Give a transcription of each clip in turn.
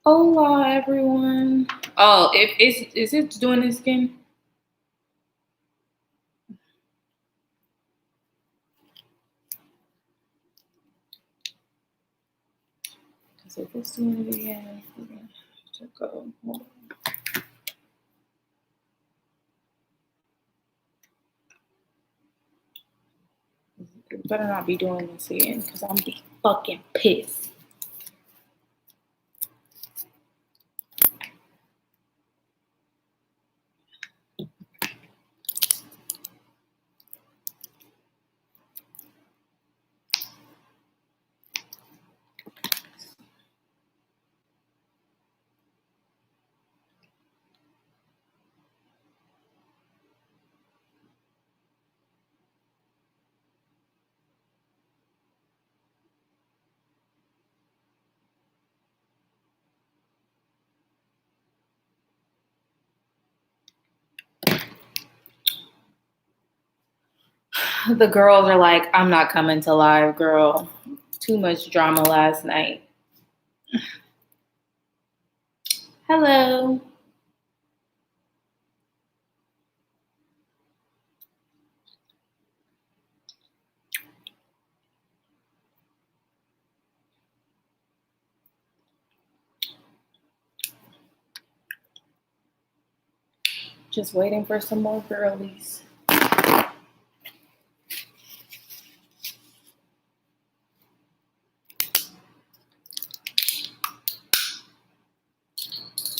Hola, everyone. Oh, is it doing this again? Because if it's doing it again, we're gonna have to go. Hold on. It better not be doing this again, because I'm be fucking pissed. The girls are like, I'm not coming to live, girl. Too much drama last night. Hello. Just waiting for some more girlies.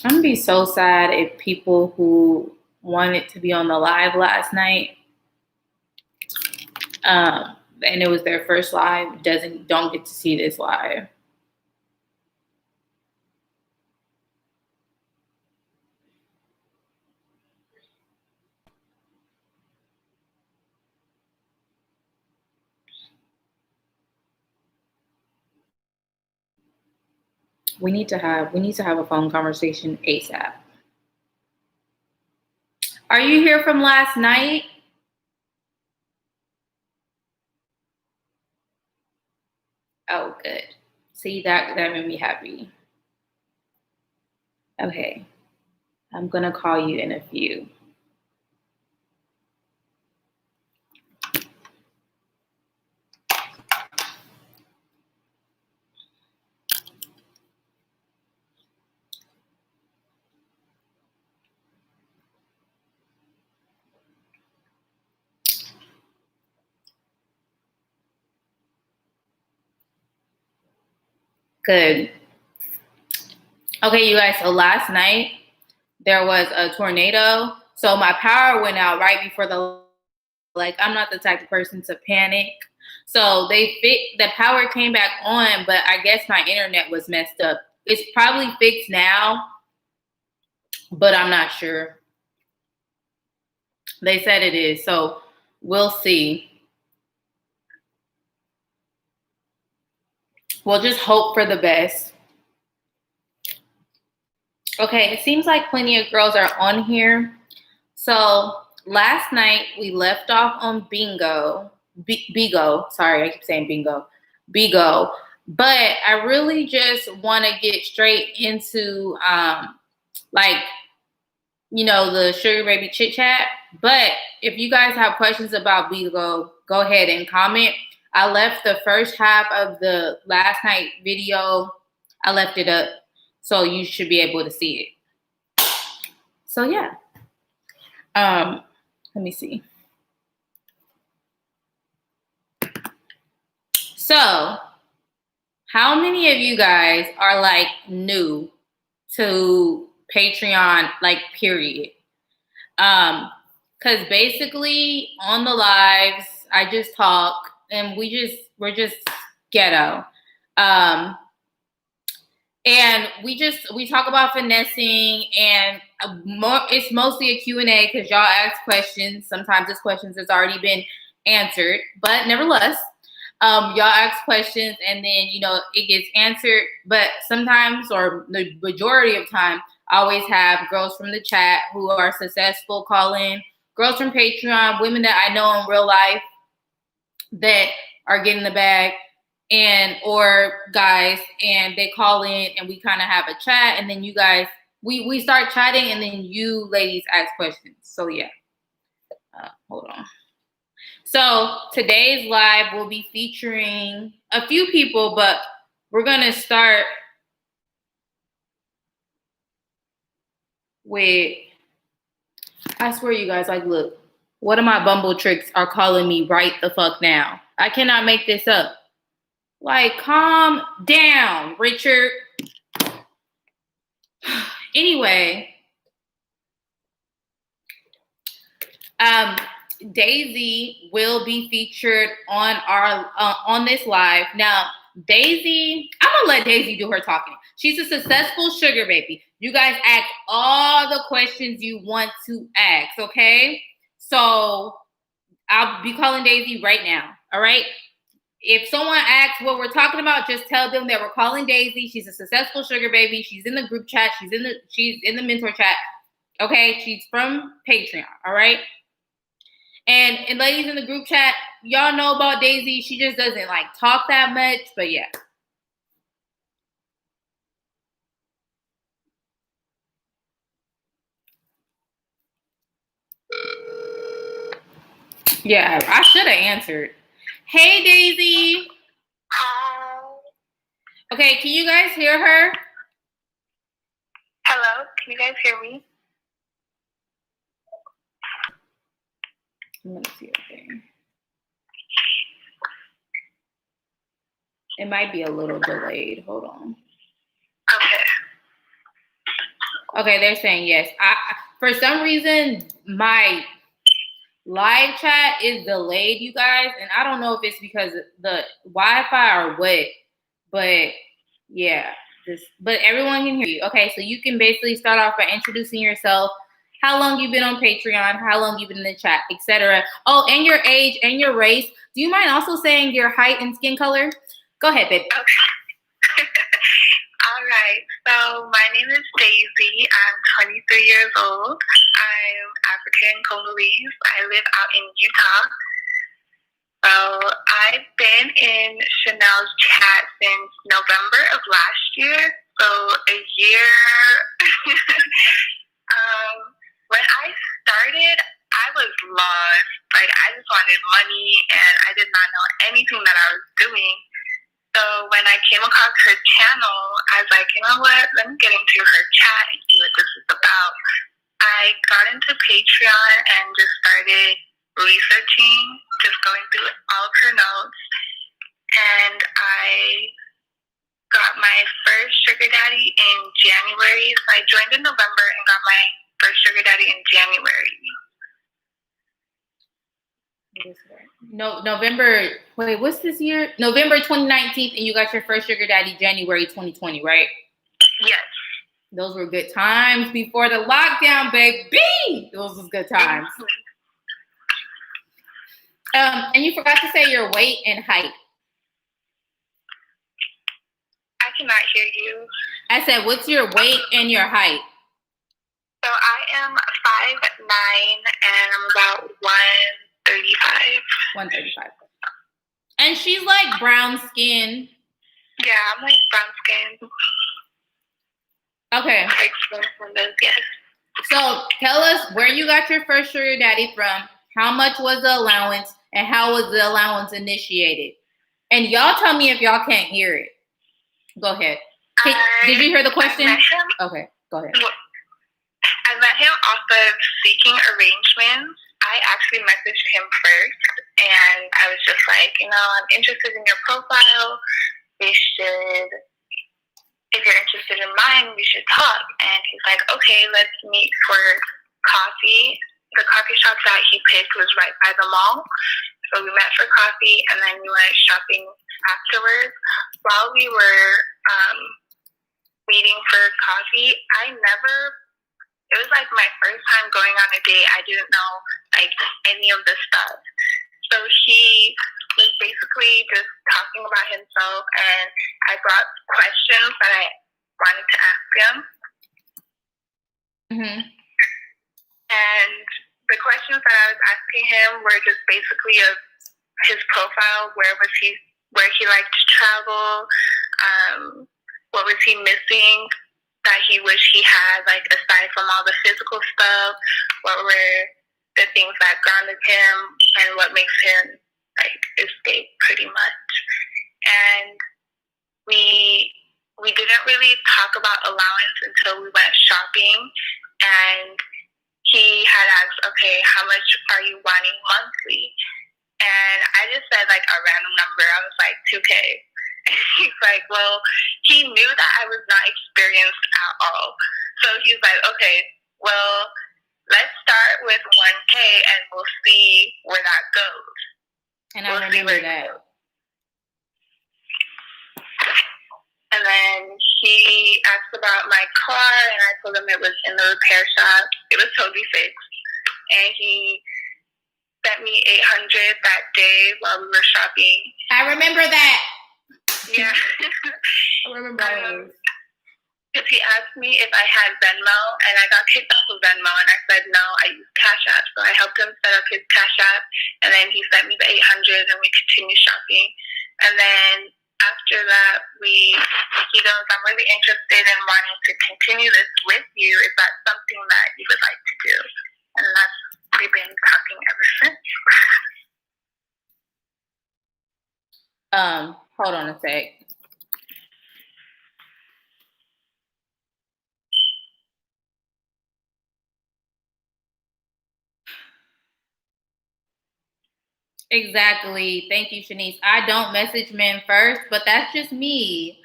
I'm gonna be so sad if people who wanted to be on the live last night, and it was their first live, don't get to see this live. We need to have a phone conversation ASAP. Are you here from last night? Oh, good. See, that made me happy. Okay. I'm gonna call you in a few. Good. Okay, you guys, so last night there was a tornado. So my power went out right before I'm not the type of person to panic. So the power came back on, but I guess my internet was messed up. It's probably fixed now, but I'm not sure. They said it is, so we'll see. We'll just hope for the best. Okay, it seems like plenty of girls are on here. So last night we left off on bingo. Bigo. Sorry, I keep saying bingo. Bigo. But I really just want to get straight into the sugar baby chit chat. But if you guys have questions about Bigo, go ahead and comment. I left the first half of the last night video. I left it up, so you should be able to see it. So yeah. Let me see. So, how many of you guys are like new to Patreon, like period? Because basically on the lives, I just talk and we're just ghetto. And we talk about finessing, and it's mostly a Q&A because y'all ask questions. Sometimes this questions has already been answered, but nevertheless, y'all ask questions and then it gets answered. But sometimes, or the majority of time, I always have girls from the chat who are successful call in, girls from Patreon, women that I know in real life that are getting the bag, and or guys, and they call in and we kind of have a chat, and then you guys we start chatting, and then you ladies ask questions. So yeah, hold on. So today's live will be featuring a few people, but we're gonna start with, I swear you guys, like, look, one of my Bumble tricks are calling me right the fuck now. I cannot make this up. Like, calm down, Richard. Anyway, Daisy will be featured on our on this live. Now, Daisy, I'm gonna let Daisy do her talking. She's a successful sugar baby. You guys ask all the questions you want to ask, okay? So I'll be calling Daisy right now. All right. If someone asks what we're talking about, just tell them that we're calling Daisy. She's a successful sugar baby. She's in the group chat. She's in the mentor chat. Okay. She's from Patreon. All right. And ladies in the group chat, y'all know about Daisy. She just doesn't like talk that much, but yeah. Yeah, I should have answered. Hey, Daisy. Hi. Okay, can you guys hear her? Hello, can you guys hear me? I'm gonna see her thing. It might be a little delayed. Hold on. Okay. Okay, they're saying yes. For some reason, my live chat is delayed, you guys, and I don't know if it's because of the Wi-Fi or what, but yeah, but everyone can hear you. Okay, so you can basically start off by introducing yourself, how long you've been on Patreon, how long you've been in the chat, etc. Oh, and your age and your race. Do you mind also saying your height and skin color? Go ahead, baby. Okay. All right. So my name is Daisy. I'm 23 years old. I'm African Congolese. I live out in Utah. So I've been in Chanel's chat since November of last year. So a year. When I started, I was lost. Like, I just wanted money, and I did not know anything that I was doing. So when I came across her channel, I was like, you know what? Let me get into her chat and see what this is about. I got into Patreon and just started researching, just going through all of her notes. And I got my first sugar daddy in January. So I joined in November and got my first sugar daddy in January. No, November. Wait, what's this year? November 2019, and you got your first sugar daddy January 2020, right? Yes. Those were good times before the lockdown, baby. Those was good times. And you forgot to say your weight and height. I cannot hear you. I said, what's your weight and your height? So I am 5'9", and I'm about 135. 135. And she's like brown skin. Yeah, I'm like brown skin. Okay. Yes. So tell us where you got your first sugar daddy from, how much was the allowance, and how was the allowance initiated? And y'all tell me if y'all can't hear it. Go ahead. Did you hear the question? Okay, go ahead. I met him off of Seeking Arrangements. I actually messaged him first, and I was just like, you know, I'm interested in your profile. We should, if you're interested in mine, we should talk. And he's like, okay, let's meet for coffee. The coffee shop that he picked was right by the mall. So we met for coffee, and then we went shopping afterwards. While we were meeting for coffee, it was like my first time going on a date. I didn't know like any of this stuff. So he was basically just talking about himself, and I brought questions that I wanted to ask him. Mm-hmm. And the questions that I was asking him were just basically of his profile. Where was he where he liked to travel, what was he missing that he wished he had, like aside from all the physical stuff, what were the things that grounded him and what makes him like escape pretty much. And we didn't really talk about allowance until we went shopping, and he had asked, okay, how much are you wanting monthly? And I just said like a random number. I was like 2K. And he's like, well, he knew that I was not experienced at all. So he's like, okay, well, let's start with 1K and we'll see where that goes. And I remember that. And then he asked about my car, and I told him it was in the repair shop. It was totally fixed. And he sent me $800 that day while we were shopping. I remember that. Yeah. I remember that. Because he asked me if I had Venmo, and I got kicked off of Venmo, and I said no, I use Cash App. So I helped him set up his Cash App, and then he sent me the $800, and we continued shopping. And then after that, he goes, I'm really interested in wanting to continue this with you. Is that something that you would like to do? And we've been talking ever since. Hold on a sec. Exactly. Thank you, Shanice. I don't message men first, but that's just me.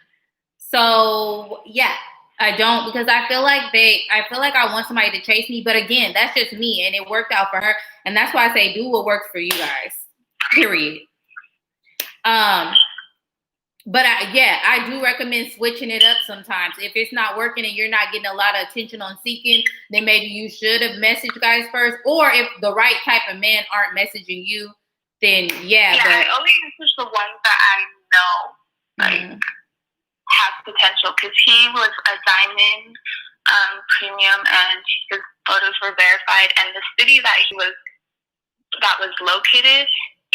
So yeah, I don't, because I feel like I want somebody to chase me, but again, that's just me, and it worked out for her, and that's why I say do what works for you guys. Period. But I do recommend switching it up sometimes. If it's not working and you're not getting a lot of attention on seeking, then maybe you should have messaged guys first. Or if the right type of men aren't messaging you, then yeah. But I only message the ones that I know have potential, because he was a diamond premium and his photos were verified, and the city that was located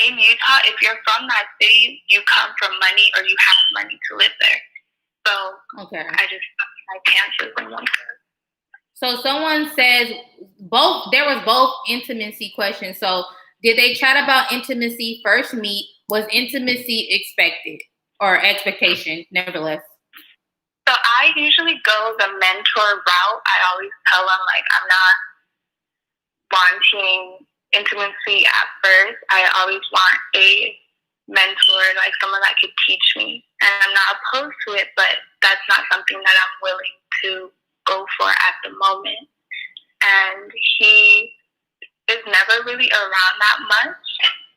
in Utah, if you're from that city, you come from money or you have money to live there. So okay. I just took my chances and went there. So someone says there was both intimacy questions. So did they chat about intimacy first meet? Was intimacy expected or expectation, nevertheless? So I usually go the mentor route. I always tell them, like, I'm not wanting intimacy at first. I always want a mentor, like someone that could teach me. And I'm not opposed to it, but that's not something that I'm willing to go for at the moment. And he is never really around that much,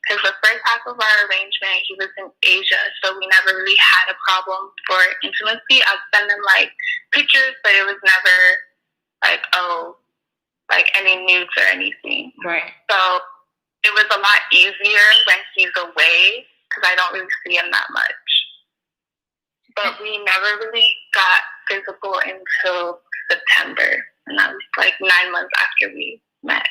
because the first half of our arrangement, he was in Asia, so we never really had a problem for intimacy. I'd send him like pictures, but it was never like, like any nudes or anything. Right. So it was a lot easier when he's away, because I don't really see him that much. But we never really got physical until September, and that was like 9 months after we met.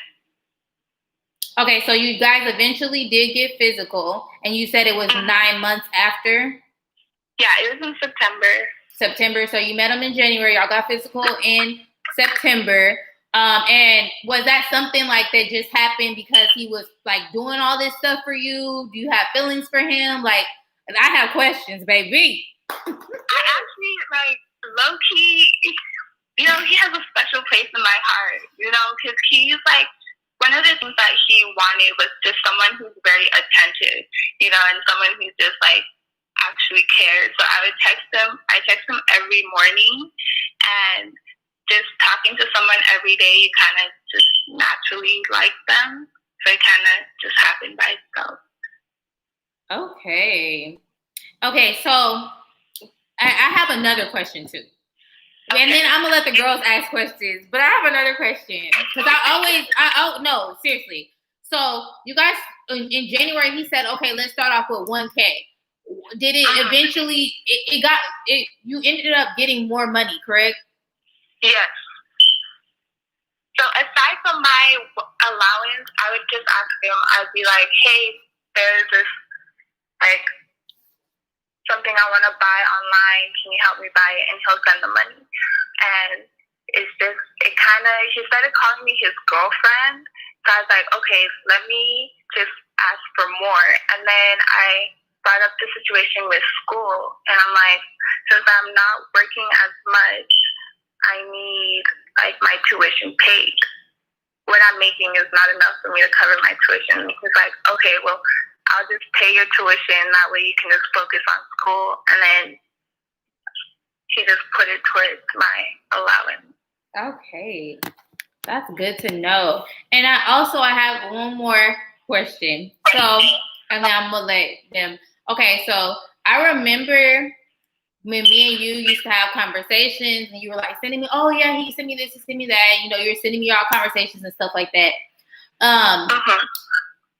Okay, so you guys eventually did get physical, and you said it was 9 months after? Yeah, it was in September. So you met him in January. Y'all got physical in September. And was that something like that just happened because he was like doing all this stuff for you? Do you have feelings for him? Like, I have questions, baby. I actually, like, low key, he has a special place in my heart, because he's like, one of the things that he wanted was just someone who's very attentive, and someone who just like actually cares. So I text him every morning, and just talking to someone every day, you kind of just naturally like them. So it kind of just happened by itself. Okay, so I have another question too. Okay. And then I'm going to let the girls ask questions. But I have another question. Because no, seriously. So you guys, in January, he said, okay, let's start off with 1K. Did it eventually, you ended up getting more money, correct? Yes. So aside from my allowance, I would just ask him, I'd be like, hey, there's this, like, something I want to buy online. Can you help me buy it? And he'll send the money. And he started calling me his girlfriend. So I was like, okay, let me just ask for more. And then I brought up the situation with school. And I'm like, since I'm not working as much, I need like my tuition paid. What I'm making is not enough for me to cover my tuition. He's like, okay, well, I'll just pay your tuition. That way you can just focus on school. And then he just put it towards my allowance. Okay. That's good to know. And I have one more question. So, and then I'm going to let them. Okay, so I remember when me and you used to have conversations and you were like sending me, oh yeah, he sent me this, he sent me that. You know, you're sending me all conversations and stuff like that.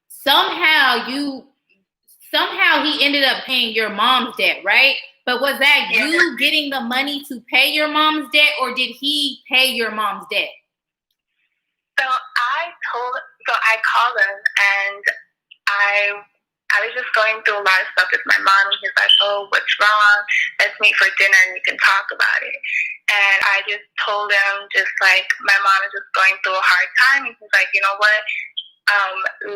Somehow he ended up paying your mom's debt, right? But was that you getting the money to pay your mom's debt, or did he pay your mom's debt? So I called him and I was just going through a lot of stuff with my mom, and he's like, oh, what's wrong? Let's meet for dinner and we can talk about it. And I just told him, just like, my mom is just going through a hard time. And he's like, you know what?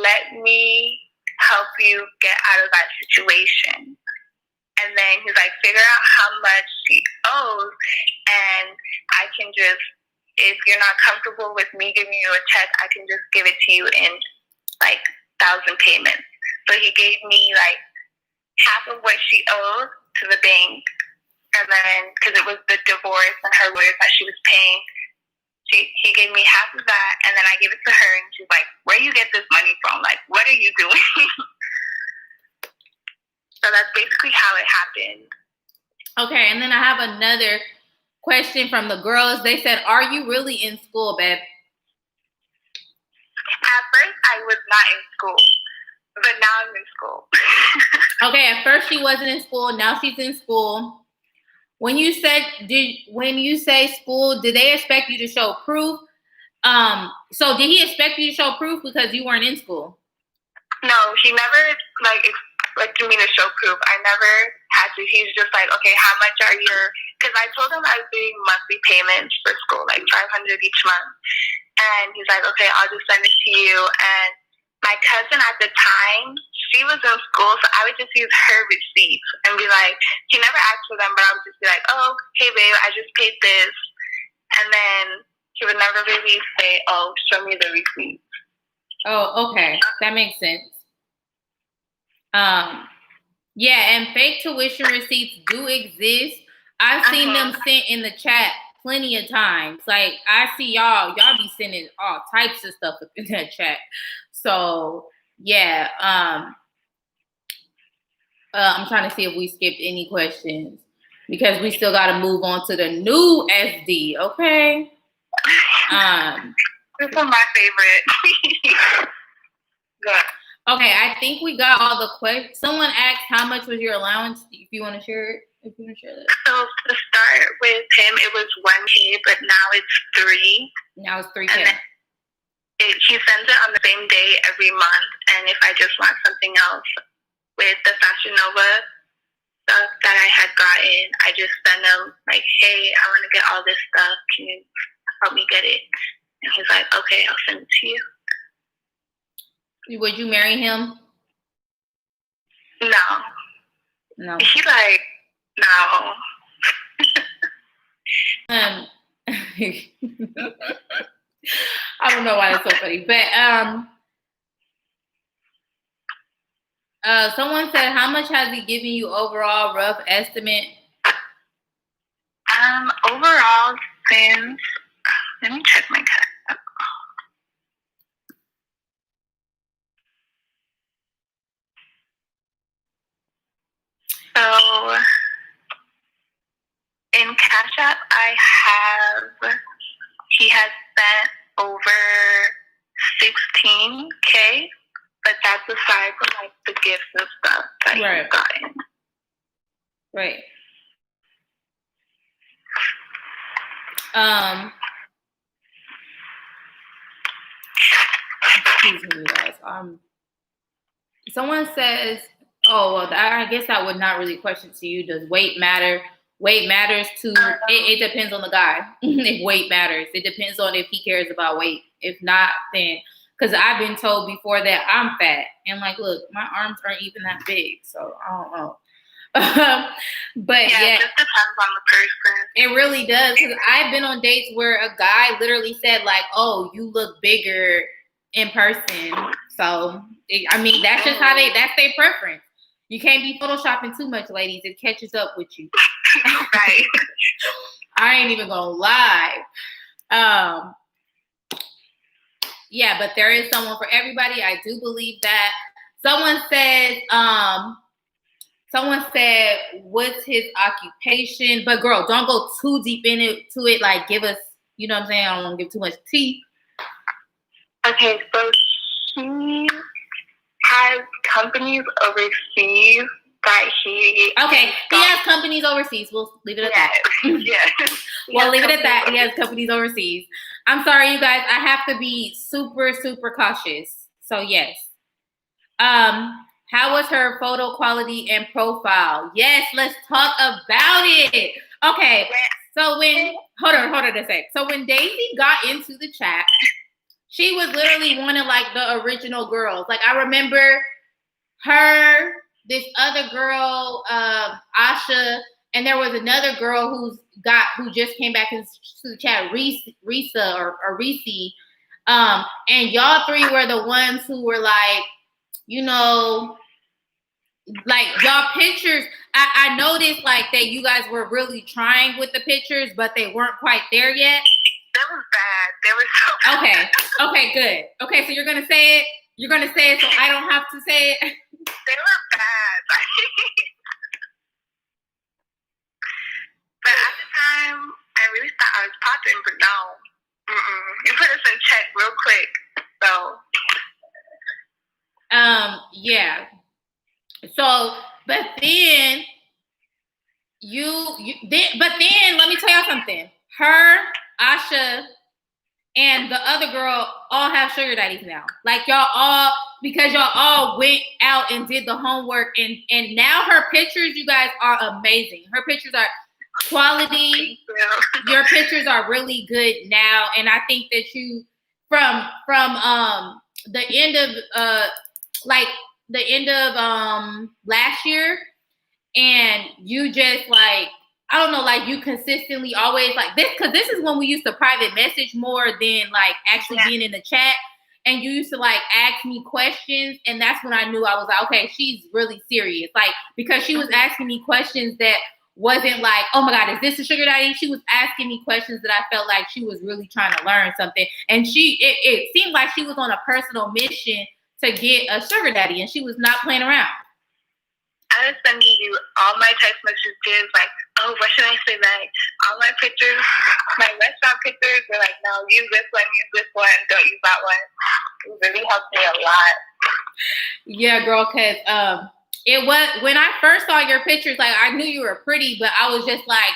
Let me help you get out of that situation. And then he's like, figure out how much she owes, and I can just, if you're not comfortable with me giving you a check, I can just give it to you in like 1,000 payments. So he gave me like half of what she owed to the bank, and then because it was the divorce and her lawyers that she was paying, he gave me half of that, and then I gave it to her, and she's like, where do you get this money from? Like, what are you doing? So that's basically how it happened. Okay, and then I have another question from the girls. They said, are you really in school, babe? At first, I was not in school, but now I'm in school. Okay, at first she wasn't in school. Now she's in school. When you say school, did they expect you to show proof? So did he expect you to show proof because you weren't in school? No, he never expected me to show proof. I never had to. He's just like, okay, how much are your? Because I told him I was doing monthly payments for school, like $500 each month, and he's like, okay, I'll just send it to you. And my cousin at the time, she was in school, so I would just use her receipts and be like, he never asked for them, but I would just be like, oh, hey babe, I just paid this, and then he would never really say, oh, show me the receipt. Oh, okay, that makes sense. Yeah, and fake tuition receipts do exist. I've seen them sent in the chat plenty of times. Like, I see y'all be sending all types of stuff in that chat. So yeah, I'm trying to see if we skipped any questions because we still got to move on to the new SD. Okay. This is my favorite. Good. Okay, I think we got all the questions. Someone asked how much was your allowance. If you want to share it, that. So to start with him, it was $1K, but now it's $3. Now it's $3K. He sends it on the same day every month, and if I just want something else with the Fashion Nova stuff that I had gotten, I just send him like, hey, I want to get all this stuff. Can you help me get it? And he's like, okay, I'll send it to you. Would you marry him? No. He's like, no. I don't know why that's so funny, but someone said, how much has he given you overall, rough estimate? Overall, since, let me check my cash. So in Cash App, he has spent over $16K, but that's aside from like the gifts and stuff that he's gotten. Right. Excuse me, you guys. Someone says, Oh, well, I guess I would not really question to you. Does weight matter? Weight matters to, it depends on the guy. If weight matters, it depends on if he cares about weight. If not, then, because I've been told before that I'm fat. And like, look, my arms aren't even that big. So I don't know. But it just depends on the person. It really does. Because I've been on dates where a guy literally said like, oh, you look bigger in person. So, I mean, that's just that's their preference. You can't be photoshopping too much, ladies. It catches up with you. Right. I ain't even gonna lie. Yeah, but there is someone for everybody. I do believe that. Someone said, what's his occupation? But girl, don't go too deep into it. Like, give us, you know what I'm saying? I don't want to give too much tea. Okay, so he has companies overseas that he... Okay, he has companies overseas. We'll leave it at that. Yeah. We'll leave it at that. He has companies overseas. I'm sorry, you guys. I have to be super, super cautious. So, yes. How was her photo quality and profile? Yes, let's talk about it. Okay, so hold on a sec. So when Daisy got into the chat, she was literally one of like the original girls. Like I remember her, this other girl, Asha, and there was another girl who just came back into the chat, Risa or Reese. And y'all three were the ones who were like, you know, like y'all pictures, I noticed like that you guys were really trying with the pictures, but they weren't quite there yet. That was bad. They were so bad. Okay, good. Okay, so you're gonna say it. You're gonna say it, so I don't have to say it. They were bad. But at the time, I really thought I was popping, but no. You put us in check real quick. So. Yeah. So, but then but then let me tell y'all something. Her, Asha, and the other girl all have sugar daddies now. Like y'all all, because y'all all went out and did the homework, and now her pictures, you guys, are amazing. Her pictures are quality. Your pictures are really good now, and I think that you from the end of last year, and you just like, I don't know, like you consistently always like this, because this is when we used to private message more than like actually being in the chat, and you used to like ask me questions, and that's when I knew I was like, okay, she's really serious, like because she was asking me questions that wasn't like, oh my God, is this a sugar daddy? She was asking me questions that I felt like she was really trying to learn something, and it seemed like she was on a personal mission to get a sugar daddy, and she was not playing around. I was sending you all my text messages, like, oh, what should I say back? All my pictures, my restaurant pictures, were like, no, use this one, don't use that one. It really helped me a lot. Yeah, girl, because it was, when I first saw your pictures, like, I knew you were pretty, but I was just like,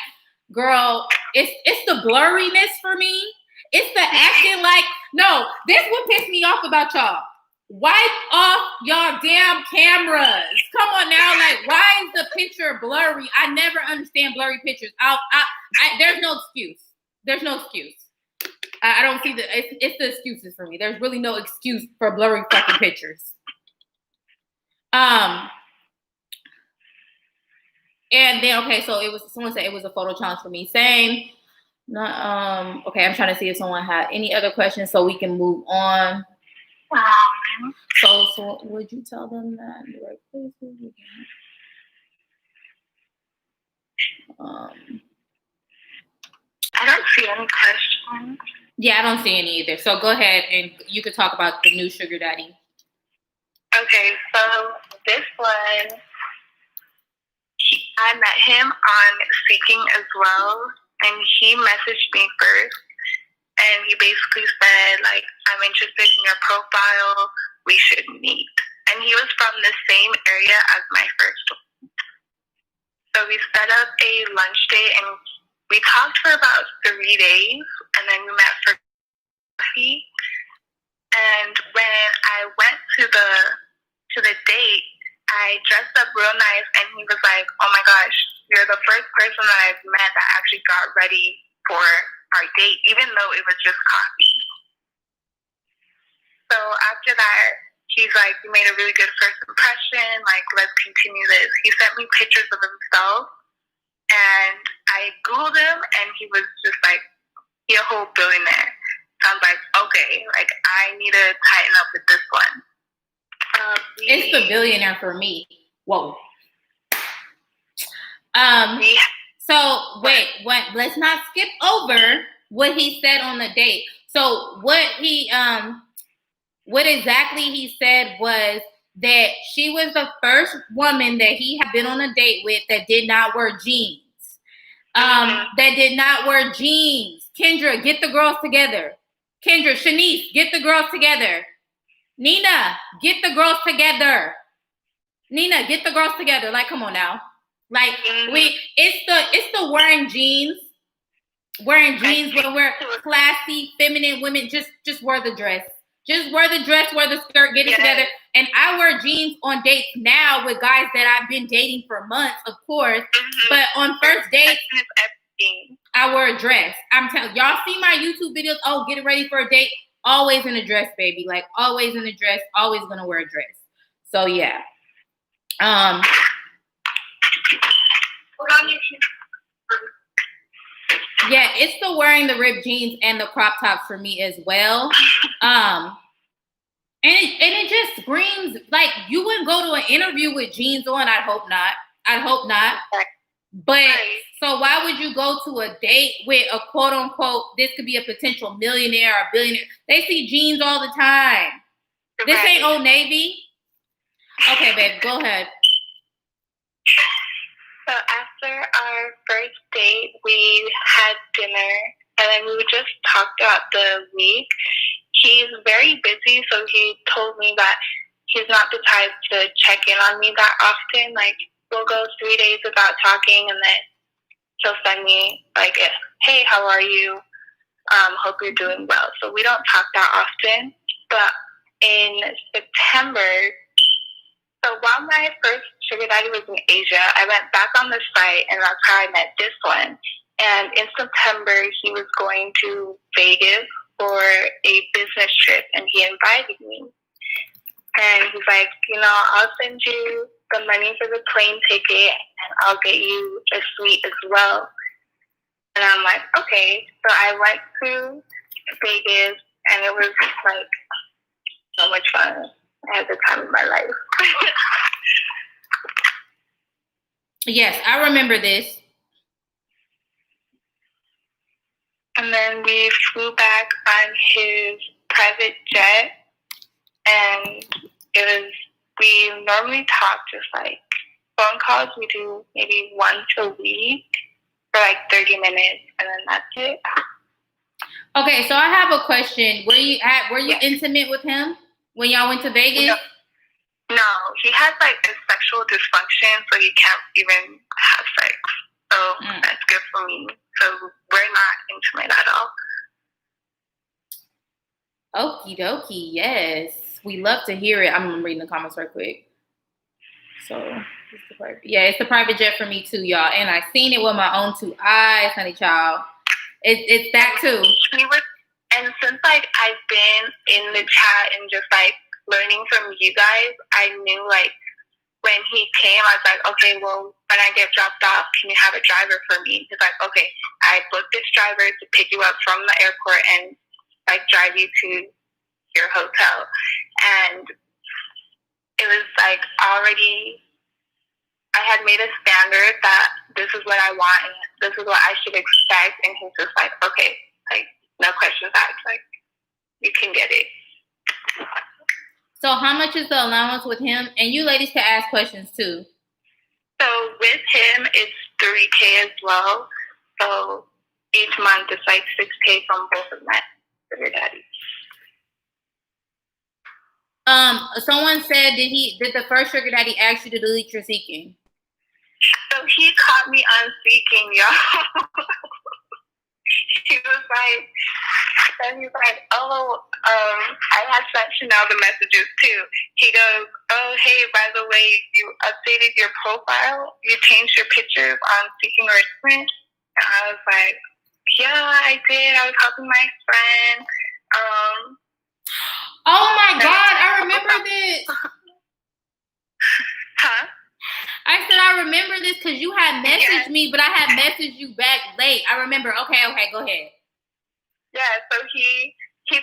girl, it's the blurriness for me. It's the acting like, no, this what pissed me off about y'all. Wipe off y'all damn cameras. Come on now, like, why is the picture blurry? I never understand blurry pictures. There's no excuse. There's no excuse. I don't see it's the excuses for me. There's really no excuse for blurry fucking pictures. And then okay, so someone said it was a photo challenge for me. Same. Not okay, I'm trying to see if someone had any other questions so we can move on. So would you tell them that in the right places? I don't see any questions. Yeah, I don't see any either. So go ahead and you could talk about the new sugar daddy. Okay, so this one, I met him on Seeking as well, and he messaged me first, and he basically said, like, I'm interested in your profile, we should meet. And he was from the same area as my first one. So we set up a lunch date, and we talked for about 3 days, and then we met for coffee. And when I went to the date, I dressed up real nice, and he was like, "Oh my gosh, you're the first person that I've met that actually got ready for our date, even though it was just coffee." So after that, he's like, "You made a really good first impression. Like, let's continue this." He sent me pictures of himself, and I Googled him, and he was just like, he a whole billionaire. So I was like, okay, like I need to tighten up with this one. It's the billionaire for me. Whoa. So wait, let's not skip over what he said on the date. So what exactly he said was that she was the first woman that he had been on a date with that did not wear jeans. That did not wear jeans. Kendra, get the girls together. Kendra, Shanice, get the girls together. Nina, get the girls together. Nina, get the girls together. Like, come on now. Like, it's the wearing jeans. Wearing jeans when we're classy, feminine women. Just wear the dress. Just wear the dress, wear the skirt, get it together. And I wear jeans on dates now with guys that I've been dating for months, of course. But on first dates, I wear a dress. I'm telling y'all, see my YouTube videos. Oh, get ready for a date. Always in a dress, baby. Like always in a dress. Always gonna wear a dress. So yeah. Yeah, it's the wearing the ripped jeans and the crop tops for me as well. And it just screams like you wouldn't go to an interview with jeans on. I hope not. But so why would you go to a date with a quote unquote, this could be a potential millionaire or billionaire? They see jeans all the time. This ain't Old Navy. Okay, babe, go ahead. So after our first date, we had dinner, and then we just talked about the week. He's very busy, so he told me that he's not the type to check in on me that often. Like, we'll go 3 days without talking, and then he'll send me, like, hey, how are you? Hope you're doing well. So we don't talk that often. But in September, so while my first sugar daddy was in Asia, I went back on the site, and that's how I met this one. And in September, he was going to Vegas for a business trip, and he invited me. And he's like, I'll send you the money for the plane ticket, and I'll get you a suite as well. And I'm like, okay. So I went to Vegas, and it was like so much fun. I had the time of my life. Yes, I remember this. And then we flew back on his private jet, and we normally talk just like phone calls. We do maybe once a week for like 30 minutes, and then that's it. Okay, so I have a question. Were you intimate with him when y'all went to Vegas? No, he has like a sexual dysfunction, so he can't even have sex. So that's good for me. So we're not intimate at all. Okie dokie, yes. We love to hear it. I'm reading the comments right quick. So, it's the private jet for me too, y'all. And I seen it with my own 2 eyes, honey child. It's that too. And since like I've been in the chat and just like learning from you guys, I knew like when he came, I was like, okay, well, when I get dropped off, can you have a driver for me? He's like, okay, I booked this driver to pick you up from the airport and like drive you to your hotel. And it was like already, I had made a standard that this is what I want and this is what I should expect. And he's just like, okay, like no questions asked, like you can get it. So how much is the allowance with him? And you ladies can ask questions too. So with him, it's $3,000 as well. So each month it's like $6,000 from both of my sugar daddies. Someone said, did the first sugar daddy ask you to delete your seeking? So he caught me on seeking, y'all. He was like, Then he's like, oh, I had sent Chanel the messages too. He goes, oh, hey, by the way, you updated your profile? You changed your pictures on Seeking Enrichment? And I was like, yeah, I did. I was helping my friend. Oh my God, I remember this. Huh? I said I remember this because you had messaged me, but I had messaged you back late. I remember. Okay, go ahead. Yeah, so he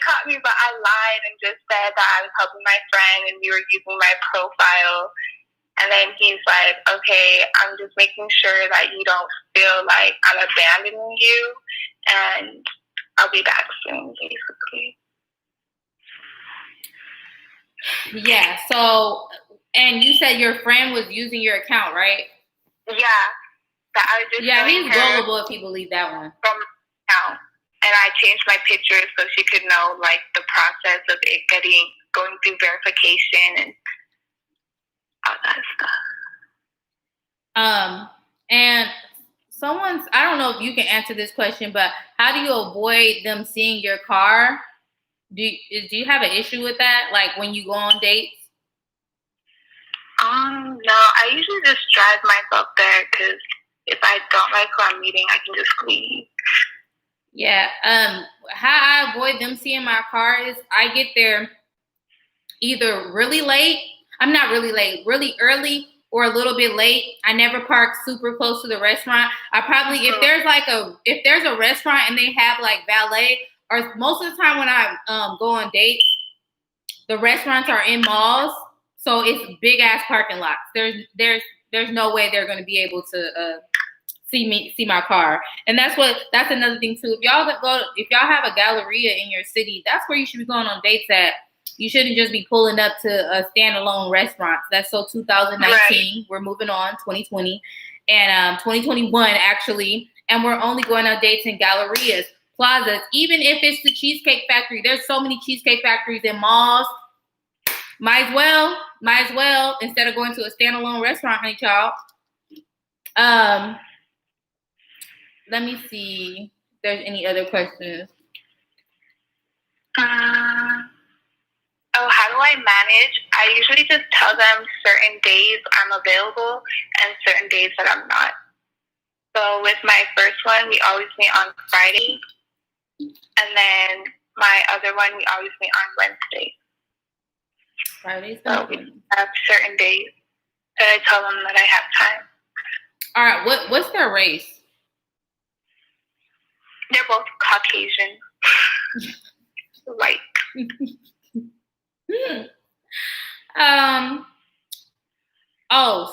caught me, but I lied and just said that I was helping my friend and we were using my profile. And then he's like, okay, I'm just making sure that you don't feel like I'm abandoning you, and I'll be back soon, basically. Yeah, so, and you said your friend was using your account, right? Yeah. That I was just he's gullible if he believed that one. From account. And I changed my picture so she could know, like, the process of it going through verification and all that stuff. And I don't know if you can answer this question, but how do you avoid them seeing your car? Do you have an issue with that? Like when you go on dates? No, I usually just drive myself there because if I don't like who I'm meeting, I can just leave. Yeah. How I avoid them seeing my car is I get there either really late. I'm not really late, really early or a little bit late. I never park super close to the restaurant. I probably, if there's a restaurant and they have like valet, or most of the time when I go on dates, the restaurants are in malls, so it's big ass parking lots. There's no way they're going to be able to see my car. And that's another thing too. If y'all have a Galleria in your city, that's where you should be going on dates at. You shouldn't just be pulling up to a standalone restaurant. That's so 2019. Right. We're moving on 2020 and 2021 actually, and we're only going on dates in Gallerias, plazas. Even if it's the Cheesecake Factory, there's so many Cheesecake Factories in malls. Might as well instead of going to a standalone restaurant, honey child. Let me see if there's any other questions. How do I manage? I usually just tell them certain days I'm available and certain days that I'm not. So with my first one, we always meet on Friday. And then my other one, we always meet on Wednesday. Fridays. So we have certain days that I tell them that I have time. All right. What's their race? They're both Caucasian. Like.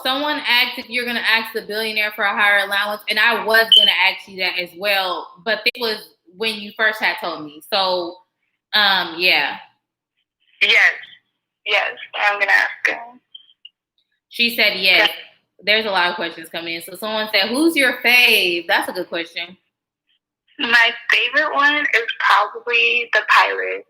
Someone asked if you're gonna ask the billionaire for a higher allowance, and I was gonna ask you that as well, but it was when you first had told me. So, yeah. Yes, I'm gonna ask her. She said yes. Okay. There's a lot of questions coming in. So someone said, "Who's your fave?" That's a good question. My favorite one is probably the pilot.